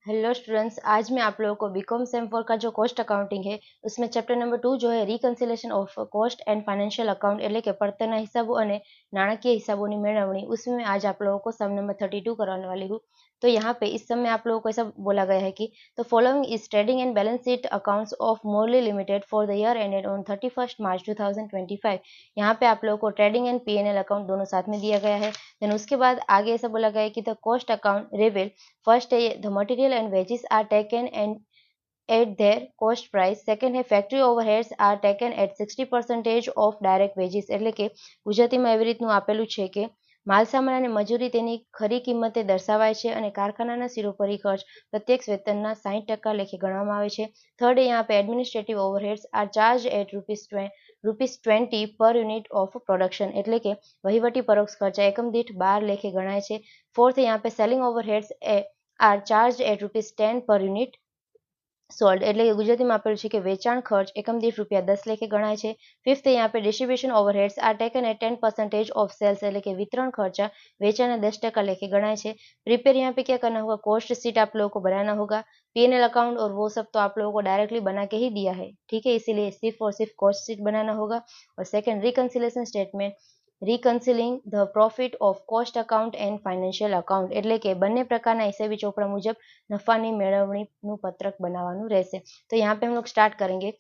Hello students, आज मैं आप लोगों को बीकॉम सेम 4 का जो कॉस्ट अकाउंटिंग है उसमें चैप्टर नंबर 2 जो है reconciliation of cost and financial account એટલે કે પડતરના હિસાબો અને નાણાકીય હિસાબોની મેળવણી उसमें आज आप लोगों को सम नंबर 32 करवाने वाली हूँ। तो यहाँ पे इस सम में आप लोगों को ऐसा बोला गया है कि तो following is trading and balance sheet accounts of Morley limited for the year ended on 31 March 2025। यहाँ पे आप लोगों को ट्रेडिंग एंड पीएनएल अकाउंट दोनों साथ में दिया गया है। देन उसके बाद आगे ऐसा बोला गया है कि the cost account reveal first है the material and wages are taken and at their cost price. Second है factory overheads are taken at 60% of direct wages. એટલે કે ગુજરાતીમાં એવી રીતનું આપેલું છે કે માલસામાન અને મજૂરી તેની ખરી કિંમતે દર્શાવાય છે અને કારખાનાના શિરોપરી ખર્ચ પ્રત્યક્ષ વેતનના 60% લેખે ગણવામાં આવે છે. થર્ડ है यहाँ पे administrative overheads are charge at ₹20 per unit of production એટલે કે વહીવટી પરોક્ષ ખર્ચા એકમ દીઠ 12 લેખે ગણાય છે. फोर्थ है यहाँ पे selling overheads are charge at ₹10 per unit sold એટલે કે ગુજરાતીમાં આપેલું છે કે વેચાણ ખર્ચ એકમ દીઠ ₹10 લેખે ગણાય છે. ફિફ્થ यहाँ पे distribution overheads are taken at 10% of sales એટલે કે વિતરણ ખર્ચા વેચાણના 10% લેખે ગણાય છે. प्रिपेयर यहाँ पे क्या करना होगा, कॉस्ट शीट आप लोगों को बनाना होगा. पीएनएल अकाउंट और वो सब तो आप लोगों को डायरेक्टली बना के ही दिया है, ठीक है, इसीलिए सिर्फ और सिर्फ कॉस्ट शीट बनाना होगा. और second reconciliation statement reconciling the profit of cost account and financial account એટલે કે બંને પ્રકારના હિસાબી ચોપડા મુજબ નફાની મેળવણીનું पत्रक बनावाનું રહેશે. तो यहाँ पे हम लोग स्टार्ट करेंगे.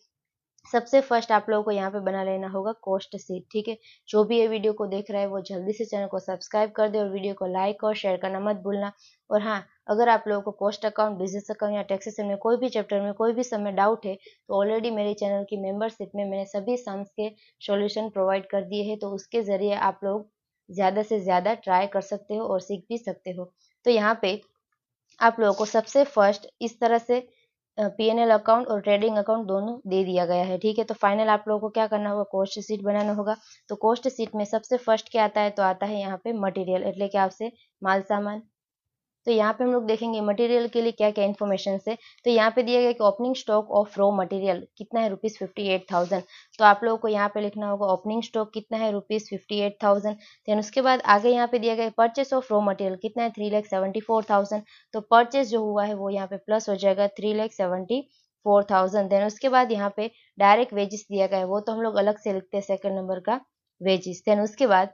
सबसे फर्स्ट आप लोगों को यहाँ पे बना लेना होगा कॉस्ट शीट, ठीक है. जो भी ये वीडियो को देख रहा है वो जल्दी से चैनल को सब्सक्राइब कर दे और वीडियो को लाइक और शेयर करना मत भूलना. और हाँ, अगर आप लोगों को कॉस्ट अकाउंट, बिजनेस अकाउंट या टैक्सेशन में कोई भी चैप्टर में कोई भी समय डाउट है तो ऑलरेडी मेरे चैनल की मेंबरशिप में मैंने सभी सम्स के सॉल्यूशन प्रोवाइड कर दिए हैं. तो उसके ज़रिए आप लोग ज़्यादा से ज़्यादा ट्राई कर सकते हो और सीख भी सकते हो. तो यहाँ पे आप लोगों को सबसे फर्स्ट इस तरह से पीएनएल अकाउंट और ट्रेडिंग अकाउंट दोनों दे दिया गया है, ठीक है. तो फाइनल आप लोगों को क्या करना होगा, कॉस्ट शीट बनाना होगा. तो कॉस्ट शीट में सबसे फर्स्ट क्या आता है, तो आता है यहाँ पे मटेरियल એટલે કે આવશે माल सामान. तो यहाँ पे हम लोग देखेंगे मटेरियल के लिए क्या क्या इन्फॉर्मेशन है. तो यहाँ पे दिया गया कि opening stock of raw material कितना है, ₹58,000. तो आप लोगों को यहाँ पे लिखना होगा ओपनिंग स्टॉक कितना है, ₹58,000. देन उसके बाद आगे यहाँ पे दिया गया परचेस ऑफ रॉ मटेरियल कितना है, 3,74,000. तो परचेस जो हुआ है वो यहाँ पे प्लस हो जाएगा 3,74,000. देन उसके बाद यहाँ पे डायरेक्ट वेजिस दिया गया है, वो तो हम लोग अलग से लिखते हैं सेकंड नंबर का वेजिस. देन उसके बाद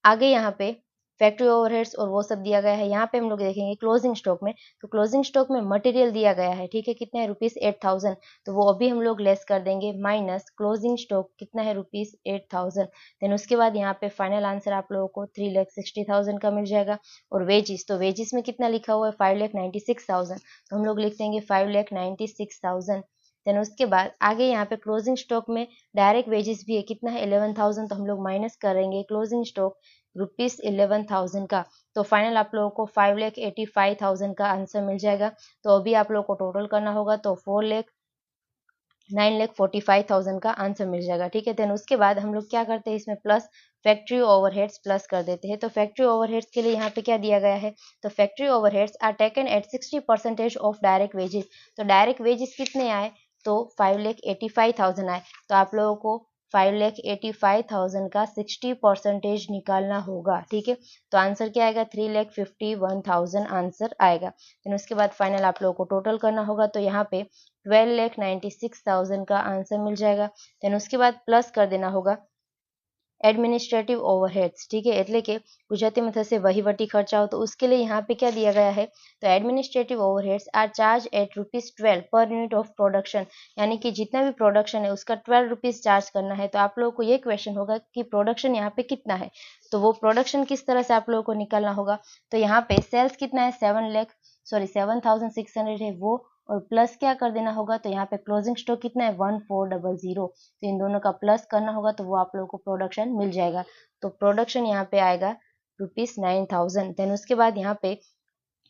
आगे यहाँ पे फैक्ट्री ओवरहेड्स और वो सब दिया गया है. यहाँ पे हम लोग देखेंगे क्लोजिंग स्टॉक में. तो क्लोजिंग स्टॉक में मटेरियल दिया गया है, ठीक है, कितना है, ₹8,000. तो वो अभी हम लोग लेस कर देंगे, माइनस क्लोजिंग स्टॉक कितना है, ₹8,000. देन उसके बाद यहाँ पे फाइनल आंसर आप लोगों को 3,60,000 का मिल जाएगा. और वेजिस, तो वेजिस में कितना लिखा हुआ है, 5,96,000. तो हम लोग लिख देंगे 5,96,000. देन उसके बाद आगे यहाँ पे क्लोजिंग स्टॉक में डायरेक्ट वेजेस भी है, कितना है, 11,000. तो हम लोग माइनस करेंगे क्लोजिंग स्टॉक ₹11,000 का. तो फाइनल आप लोगों को 5,85,000 का आंसर मिल जाएगा. तो अभी आप लोगों को टोटल करना होगा तो 9,45,000 का आंसर मिल जाएगा, ठीक है. देन उसके बाद हम लोग क्या करते हैं, इसमें प्लस फैक्ट्री ओवरहेड्स प्लस कर देते हैं. तो फैक्ट्री ओवरहेड्स के लिए यहाँ पे क्या दिया गया है, तो factory overheads are taken at 60% of direct wages. तो डायरेक्ट वेजेस कितने आए, तो 5,85,000 आए. तो आप लोगों को 5,85,000 का 60% निकालना होगा, ठीक है. तो आंसर क्या आएगा, 3,51,000 आंसर आएगा. फिर उसके बाद फाइनल आप लोगों को टोटल करना होगा. तो यहाँ पे 12,96,000 का आंसर मिल जाएगा. देन उसके बाद प्लस कर देना होगा एडमिनिस्ट्रेटिव ओवरहेड्स, ठीक है, એટલે કે ગુજરાતીમાં થશે વહીવટી ખર્ચાઓ. તો उसके लिए यहाँ पे क्या दिया गया है, तो administrative overheads are charge at ₹12 per unit of production. यानी कि जितना भी प्रोडक्शन है उसका ₹12 चार्ज करना है. तो आप लोगों को ये क्वेश्चन होगा कि प्रोडक्शन यहाँ पे कितना है, तो वो प्रोडक्शन किस तरह से आप लोगों को निकालना होगा. तो यहाँ पे सेल्स कितना है, 7,600 है वो, और प्लस क्या कर देना होगा, तो यहाँ पे क्लोजिंग स्टॉक कितना है, 1,400. तो इन दोनों का प्लस करना होगा तो वो आप लोगों को प्रोडक्शन मिल जाएगा. तो प्रोडक्शन यहाँ पे आएगा ₹9,000. देन उसके बाद यहाँ पे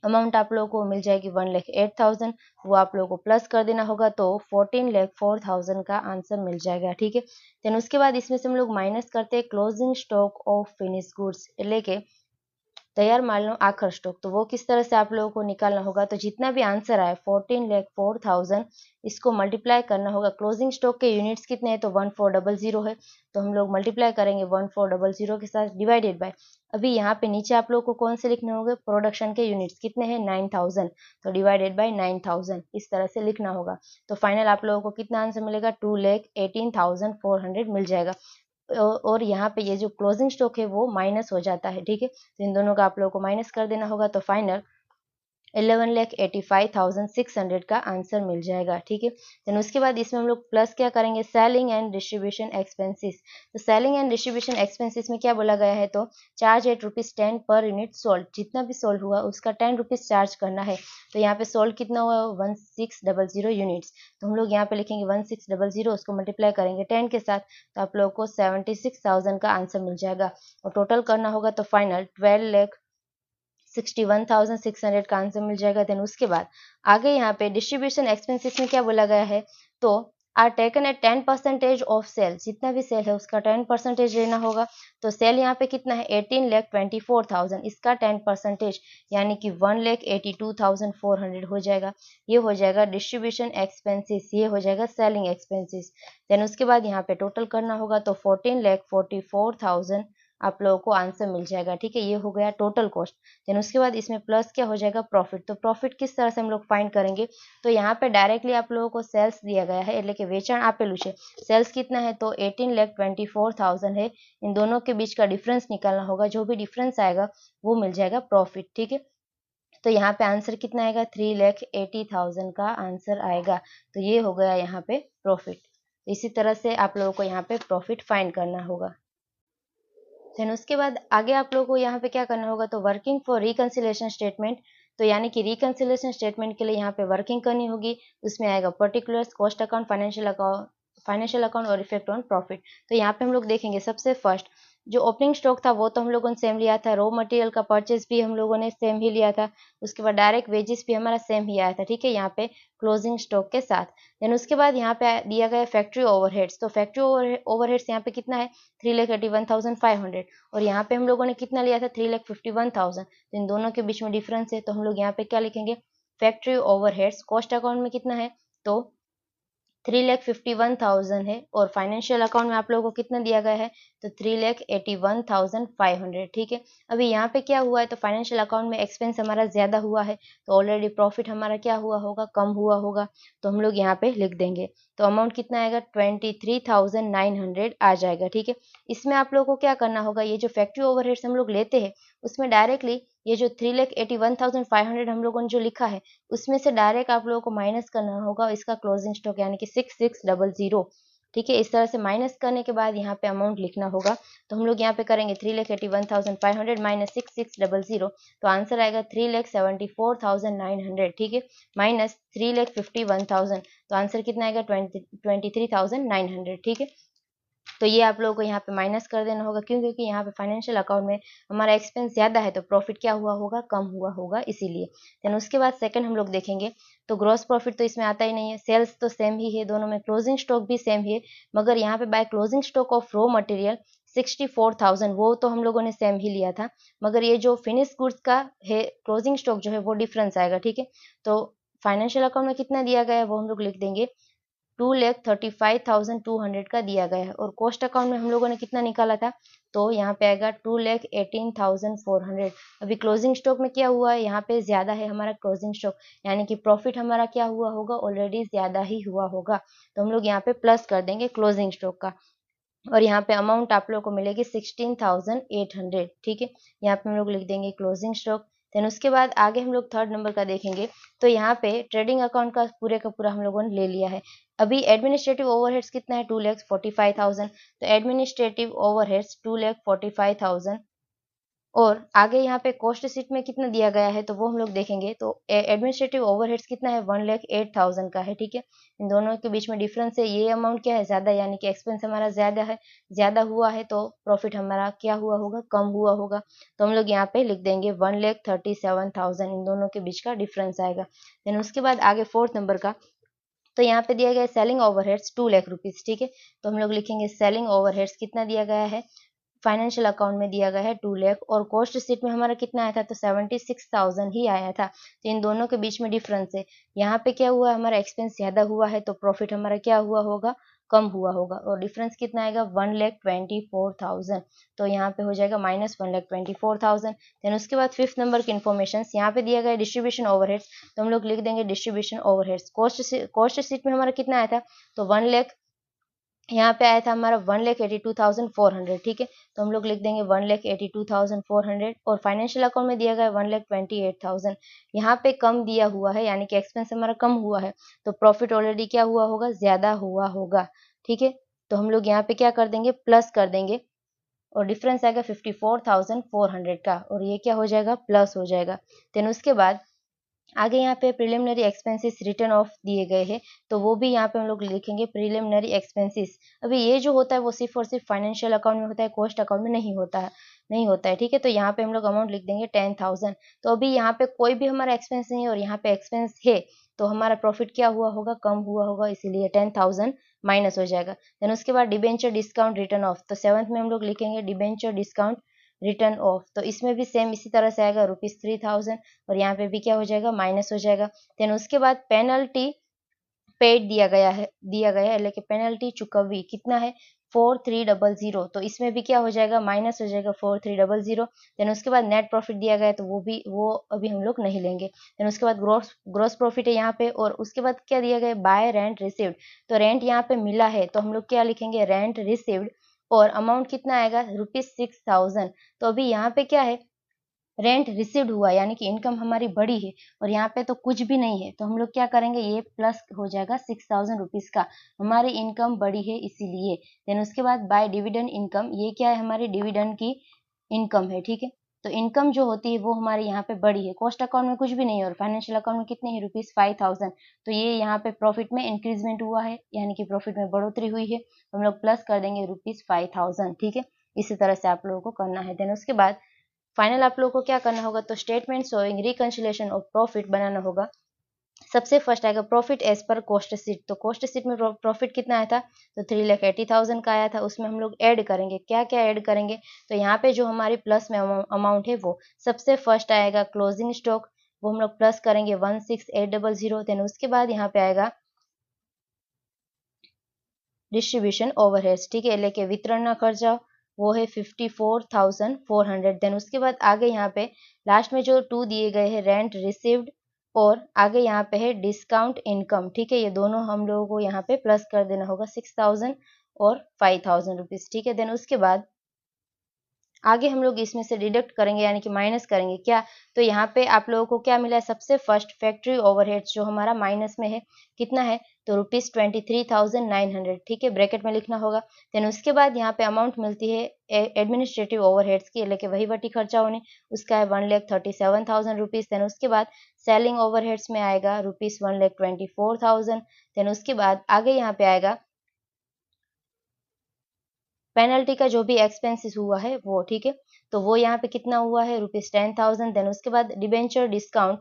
अमाउंट आप लोगों को मिल जाएगी 1,08,000. वो आप लोगों को प्लस कर देना होगा तो 14,04,000 का आंसर मिल जाएगा, ठीक है. देन उसके बाद इसमें से हम लोग माइनस करते हैं closing stock of finish goods એટલે કે तैयार माल आखिर स्टॉक, तो वो किस तरह से आप लोगों को निकालना होगा, तो जितना भी आंसर आए 14,04,000 इसको मल्टीप्लाई करना होगा। क्लोजिंग स्टॉक के यूनिट्स कितने हैं, तो 1400 है, तो हम लोग मल्टीप्लाई करेंगे 1400 के साथ डिवाइडेड बाय, अभी यहाँ पे नीचे आप लोगों को कौन से लिखने होंगे, प्रोडक्शन के यूनिट्स कितने हैं 9000, तो डिवाइडेड बाय 9000 इस तरह से लिखना होगा। तो फाइनल आप लोगों को कितना आंसर मिलेगा, 2,18,400 मिल जाएगा। और यहाँ पे ये जो क्लोजिंग स्टॉक है वो माइनस हो जाता है, ठीक है, तो इन दोनों का आप लोगों को माइनस कर देना होगा, तो फाइनल 11,85,600 का आंसर मिल जाएगा, ठीक है। देन उसके बाद इसमें हम लोग प्लस क्या करेंगे, सेलिंग एंड डिस्ट्रीब्यूशन एक्सपेंसेस। तो सेलिंग एंड डिस्ट्रीब्यूशन एक्सपेंसेस में क्या बोला गया है, तो charge at ₹10 per unit sold, जितना भी सोल्ड हुआ उसका ₹10 चार्ज करना है। तो यहाँ पे सोल्ड कितना हुआ, 1600 यूनिट्स, तो हम लोग यहाँ पे लिखेंगे 1600, उसको मल्टीप्लाई करेंगे 10 के साथ, तो आप लोगों को 76,000 का आंसर मिल जाएगा। और टोटल करना होगा तो फाइनल 12,61,600 का आंसर मिल जाएगा। देन उसके बाद आगे यहाँ पे डिस्ट्रीब्यूशन एक्सपेंसेस में क्या बोला गया है, तो are taken at 10% of sale, जितना भी सेल है उसका 10% लेना होगा। तो सेल यहाँ पे कितना है 18,24,000, इसका 10% यानी कि 1,82,400 हो जाएगा। ये हो जाएगा डिस्ट्रीब्यूशन एक्सपेंसेस, ये हो जाएगा सेलिंग एक्सपेंसेस। देन उसके बाद यहाँ पे टोटल करना होगा तो 14,44,000 आप लोगों को आंसर मिल जाएगा, ठीक है, ये हो गया टोटल कॉस्ट। देन उसके बाद इसमें प्लस क्या हो जाएगा, प्रॉफिट। तो प्रॉफिट किस तरह से हम लोग फाइंड करेंगे, तो यहाँ पे डायरेक्टली आप लोगों को सेल्स दिया गया है, એટલે કે વેચાણ આપેલું છે, सेल्स कितना है तो 18,24,000 है, इन दोनों के बीच का डिफरेंस निकालना होगा, जो भी डिफरेंस आएगा वो मिल जाएगा प्रॉफिट, ठीक है। तो यहाँ पे आंसर कितना आएगा, 3,80,000 का आंसर आएगा, तो ये हो गया यहाँ पे प्रॉफिट। इसी तरह से आप लोगों को यहाँ पे प्रॉफिट फाइंड करना होगा। देन उसके बाद आगे आप लोगों को यहाँ पे क्या करना होगा, तो वर्किंग फॉर रिकंसिलेशन स्टेटमेंट, तो यानी कि रिकंसिलेशन स्टेटमेंट के लिए यहाँ पे वर्किंग करनी होगी, उसमें आएगा particulars, cost account, financial account और इफेक्ट ऑन प्रॉफिट। तो यहाँ पे हम लोग देखेंगे सबसे फर्स्ट जो ओपनिंग स्टॉक था वो तो हम लोगों ने सेम लिया था, रॉ मटेरियल का परचेज भी हम लोगों ने सेम ही लिया था, उसके बाद डायरेक्ट वेजेस भी हमारा सेम ही आया था, ठीक है, यहाँ पे क्लोजिंग स्टॉक के साथ। देन उसके बाद यहाँ पे दिया गया फैक्ट्री ओवरहेड्स, तो फैक्ट्री ओवरहेड्स यहाँ पे कितना है 3,81,500, और यहाँ पे हम लोगों ने कितना लिया था 3,51,000, तो इन दोनों के बीच में डिफरेंस है, तो हम लोग यहाँ पे क्या लिखेंगे, फैक्ट्री ओवरहेड्स कॉस्ट अकाउंट में कितना है तो 3,51,000 है, और फाइनेंशियल अकाउंट में आप लोगों को कितना दिया गया है तो 3,81,500, ठीक है। अभी यहाँ पे क्या हुआ है तो फाइनेंशियल अकाउंट में एक्सपेंस हमारा ज्यादा हुआ है, तो ऑलरेडी प्रॉफिट हमारा क्या हुआ होगा, कम हुआ होगा, तो हम लोग यहाँ पे लिख देंगे, तो अमाउंट कितना आएगा 23,900 आ जाएगा, ठीक है। इसमें आप लोगों को क्या करना होगा, ये जो फैक्ट्री ओवरहेड्स हम लोग लेते हैं उसमें डायरेक्टली ये जो 3,81,500 हम लोगों ने जो लिखा है उसमें से डायरेक्ट आप लोगों को माइनस करना होगा इसका क्लोजिंग स्टॉक यानी कि 6600, ठीक है। इस तरह से माइनस करने के बाद यहाँ पे अमाउंट लिखना होगा, तो हम लोग यहाँ पे करेंगे 3,81,500 माइनस 6600, तो आंसर आएगा 3,74,900, ठीक है, माइनस 3,51,000, तो आंसर कितना आएगा 23,900, ठीक है। तो ये आप लोगों को यहाँ पे माइनस कर देना होगा, क्यों, क्योंकि यहाँ पे फाइनेंशियल अकाउंट में हमारा एक्सपेंस ज्यादा है तो प्रॉफिट क्या हुआ होगा, कम हुआ होगा, इसीलिए। देन उसके बाद सेकंड हम लोग देखेंगे तो ग्रॉस प्रॉफिट तो इसमें आता ही नहीं है, सेल्स तो सेम ही है दोनों में, क्लोजिंग स्टॉक भी सेम ही है, मगर यहाँ पे by closing stock of raw material 64,000 वो तो हम लोगों ने सेम ही लिया था, मगर ये जो फिनिश गुड्स का है क्लोजिंग स्टॉक जो है वो डिफरेंस आएगा, ठीक है। तो फाइनेंशियल अकाउंट में कितना दिया गया है वो हम लोग लिख देंगे 2,35,200 का दिया गया है, और कॉस्ट अकाउंट में हम लोगों ने कितना निकाला था तो यहाँ पे आएगा 2,18,400। अभी क्लोजिंग स्टॉक में क्या हुआ है, यहाँ पे ज्यादा है हमारा क्लोजिंग स्टॉक, यानी कि प्रॉफिट हमारा क्या हुआ होगा, ऑलरेडी ज्यादा ही हुआ होगा, तो हम लोग यहाँ पे प्लस कर देंगे क्लोजिंग स्टॉक का, और यहाँ पे अमाउंट आप लोगों को मिलेगी 16,800, ठीक है, यहाँ पे हम लोग लिख देंगे क्लोजिंग स्टॉक। देन उसके बाद आगे हम लोग थर्ड नंबर का देखेंगे, तो यहाँ पे ट्रेडिंग अकाउंट का पूरा हम लोगों ने ले लिया है। अभी एडमिनिस्ट्रेटिव ओवरहेड्स कितना है 2,45,000, तो एडमिनिस्ट्रेटिव ओवरहेड्स 2,45,000, और आगे यहाँ पे कॉस्ट शीट में कितना दिया गया है तो वो हम लोग देखेंगे, तो एडमिनिस्ट्रेटिव ओवरहेड्स कितना है 1,08,000 का है, ठीक है। इन दोनों के बीच में डिफरेंस है, ये अमाउंट क्या है ज्यादा, यानी कि एक्सपेंस हमारा ज्यादा है, ज्यादा हुआ है तो प्रॉफिट हमारा क्या हुआ होगा, कम हुआ होगा, तो हम लोग यहाँ पे लिख देंगे 1,37,000, इन दोनों के बीच का डिफरेंस आएगा। देन उसके बाद आगे फोर्थ नंबर का, तो यहाँ पे दिया गया है सेलिंग ओवरहेड्स 2 लाख रुपीज, ठीक है, तो हम लोग लिखेंगे सेलिंग ओवरहेड्स कितना दिया गया है फाइनेंशियल अकाउंट में दिया गया है 2 लाख और कॉस्ट शीट में हमारा कितना आया था तो 76,000 ही आया था। तो इन दोनों के बीच में डिफरेंस है। यहाँ पे क्या हुआ, हमारा एक्सपेंस ज़्यादा हुआ है तो प्रॉफिट हमारा क्या हुआ होगा, कम हुआ होगा। और डिफरेंस कितना आएगा 1,24,000। तो यहाँ पे हो जाएगा -1,24,000। देन उसके बाद 5th नंबर की इन्फॉर्मेशन यहाँ पे दिया गया है डिस्ट्रीब्यूशन ओवरहेड्स। तो हम लोग लिख देंगे डिस्ट्रीब्यूशन ओवरहेड्स। कॉस्ट शीट में हमारा कितना आया था तो 1 लाख, यहाँ पे आया था हमारा 1,82,400। ठीक है, तो हम लोग लिख देंगे 1,82,400 और फाइनेंशियल अकाउंट में दिया गया है 1,28,000। यहाँ पे कम दिया हुआ है यानी कि एक्सपेंस हमारा कम हुआ है तो प्रॉफिट ऑलरेडी क्या हुआ होगा, ज्यादा हुआ होगा। ठीक है, तो हम लोग यहाँ पे क्या कर देंगे, प्लस कर देंगे और डिफरेंस आएगा 54,400 का और ये क्या हो जाएगा, प्लस हो जाएगा। देन उसके बाद आगे यहाँ पे प्रिलिमिनरी एक्सपेंसेस रिटर्न ऑफ दिए गए हैं तो वो भी यहाँ पे हम लोग लिखेंगे प्रिलिमिनरी एक्सपेंसेस। अभी ये जो होता है वो सिर्फ और सिर्फ फाइनेंशियल अकाउंट में होता है, कॉस्ट अकाउंट में नहीं होता है। ठीक है, तो यहाँ पे हम लोग अमाउंट लिख देंगे 10,000। तो अभी यहाँ पे कोई भी हमारा एक्सपेंस नहीं है और यहाँ पे एक्सपेंस है तो हमारा प्रॉफिट क्या हुआ होगा, कम हुआ होगा, इसीलिए 10,000 माइनस हो जाएगा। देन उसके बाद डिबेंचर डिस्काउंट रिटर्न ऑफ, तो 7th में हम लोग लिखेंगे डिबेंचर डिस्काउंट रिटर्न ऑफ। तो इसमें भी सेम इसी तरह से आएगा ₹3,000 और यहाँ पे भी क्या हो जाएगा, माइनस हो जाएगा। देन उसके बाद पेनल्टी पेड दिया गया है लेकिन पेनल्टी चुकवी कितना है 4,300। तो इसमें भी क्या हो जाएगा, माइनस हो जाएगा 4,300। देन उसके बाद नेट प्रॉफिट दिया गया है तो वो अभी हम लोग नहीं लेंगे। देन उसके बाद ग्रोस प्रॉफिट है यहाँ पे और उसके बाद क्या दिया गया है, बाय रेंट रिसीव्ड। तो रेंट यहाँ पे मिला है तो हम लोग क्या लिखेंगे, रेंट रिसीव्ड और अमाउंट कितना आएगा ₹6,000। तो अभी यहाँ पे क्या है, रेंट रिसीव्ड हुआ यानी कि इनकम हमारी बढ़ी है और यहाँ पे तो कुछ भी नहीं है तो हम लोग क्या करेंगे, ये प्लस हो जाएगा 6,000 रुपीज का, हमारी इनकम बढ़ी है इसीलिए। देन उसके बाद बाय डिविडेंड इनकम, ये क्या है, हमारी डिविडेंड की इनकम है। ठीक है, तो इनकम जो होती है वो हमारे यहाँ पे बढ़ी है। कॉस्ट अकाउंट में कुछ भी नहीं है और फाइनेंशियल अकाउंट में कितने हैं, ₹5,000। तो ये यहाँ पे प्रॉफिट में इंक्रीजमेंट हुआ है यानी कि प्रॉफिट में बढ़ोतरी हुई है, हम लोग प्लस कर देंगे ₹5,000। ठीक है, इसी तरह से आप लोगों को करना है। देन उसके बाद फाइनल आप लोगों को क्या करना होगा, तो statement showing reconciliation of profit बनाना होगा। सबसे फर्स्ट आएगा profit as per cost sheet. तो कॉस्ट शीट में प्रॉफिट कितना आया था तो 3,80,000 का आया था। उसमें हम लोग ऐड करेंगे, क्या क्या ऐड करेंगे, तो यहाँ पे जो हमारी प्लस में अमाउंट है वो सबसे फर्स्ट आएगा क्लोजिंग स्टॉक, वो हम लोग प्लस करेंगे 16,800। देन उसके बाद यहाँ पे आएगा डिस्ट्रीब्यूशन ओवरहेड्स। ठीक है, लेके वितरण ना खर्चा वो है 54,400। देन उसके बाद आगे यहाँ पे लास्ट में जो 2 दिए गए हैं रेंट रिसीव्ड और आगे यहाँ पे है डिस्काउंट इनकम। ठीक है, ये दोनों हम लोगों को यहाँ पे प्लस कर देना होगा 6,000 और 5,000 रुपीज। ठीक है, देन उसके बाद आगे हम लोग इसमें से डिडक्ट करेंगे यानी कि माइनस करेंगे क्या, तो यहाँ पे आप लोगों को क्या मिला है, सबसे फर्स्ट फैक्ट्री ओवरहेड्स जो हमारा माइनस में है कितना है तो ₹23,900। ठीक है, ब्रैकेट में लिखना होगा। देन उसके बाद यहाँ पे अमाउंट मिलती है एडमिनिस्ट्रेटिव ओवरहेड्स की, लेके वहीवटी खर्चा होने, उसका है ₹1,37,000। देन उसके बाद सेलिंग ओवरहेड्स में आएगा ₹1,24,000। देन उसके बाद आगे यहाँ पे आएगा पेनल्टी का जो भी एक्सपेंसेस हुआ है वो। ठीक है, तो वो यहाँ पे कितना हुआ है ₹10,000। देन उसके बाद डिबेंचर डिस्काउंट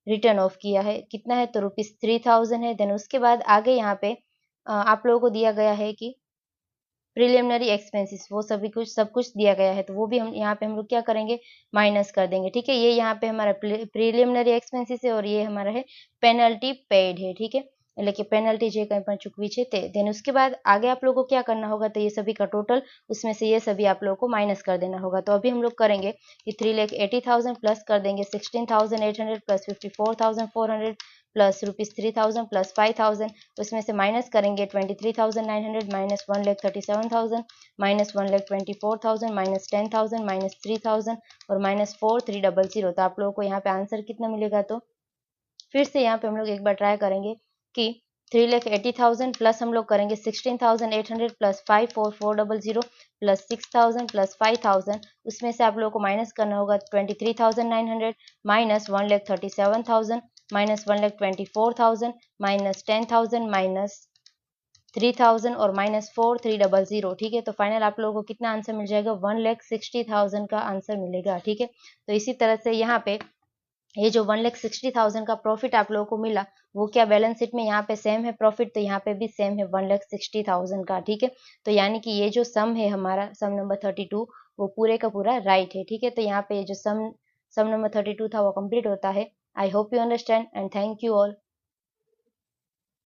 रिटर्न ऑफ किया है, कितना है तो ₹3,000 है। देन उसके बाद आगे यहाँ पे आप लोगों को दिया गया है कि प्रिलिमिनरी एक्सपेंसेस वो सभी कुछ सब कुछ दिया गया है तो वो भी हम यहाँ पे हम लोग क्या करेंगे, माइनस कर देंगे। ठीक है, ये यहाँ पे हमारा प्रिलिमिनरी एक्सपेंसेस है और ये हमारा है पेनल्टी पेड है। ठीक है, लेकिन पेनल्टी जे कहीं पर चुकवी छे ते। देन उसके बाद आगे आप लोगों को क्या करना होगा, तो ये सभी का टोटल उसमें से ये सभी आप लोगों को माइनस कर देना होगा। तो अभी हम लोग करेंगे कि 3,80,000 प्लस कर देंगे 16,800 प्लस 54,400 प्लस ₹3,000 प्लस 5,000, उसमें से माइनस करेंगे 23,900 माइनस 1,37,000 माइनस 1,24,000 माइनस 10,000 माइनस 3,000 और माइनस 4,300। तो आप लोगों को यहाँ पे आंसर कितना मिलेगा, तो फिर से यहाँ पे हम लोग एक बार ट्राई करेंगे कि 3,80,000 प्लस हम लोग करेंगे 16,800 प्लस 5,4,400 प्लस 6,000 प्लस 5,000, उसमें से आप लोगों को माइनस करना होगा 23,900 माइनस 1,37,000 माइनस 1,24,000 माइनस 10,000 माइनस 3,000 और माइनस 4,300। ठीक है, तो फाइनल आप लोगों को कितना आंसर मिल जाएगा, 1,60,000 का आंसर मिलेगा। ठीक है, तो इसी तरह से यहाँ पे ये जो 1,60,000 का प्रॉफिट आप लोगों को मिला, वो क्या बैलेंस शीट में यहाँ पे सेम है प्रॉफिट, तो यहाँ पे भी सेम है 1,60,000 का, ठीक है। तो यानी कि ये जो सम है हमारा, सम नंबर 32, वो पूरे का पूरा राइट है, ठीक है। तो यहाँ पे जो सम नंबर 32 था वो कंप्लीट होता है। I hope you understand and thank you all.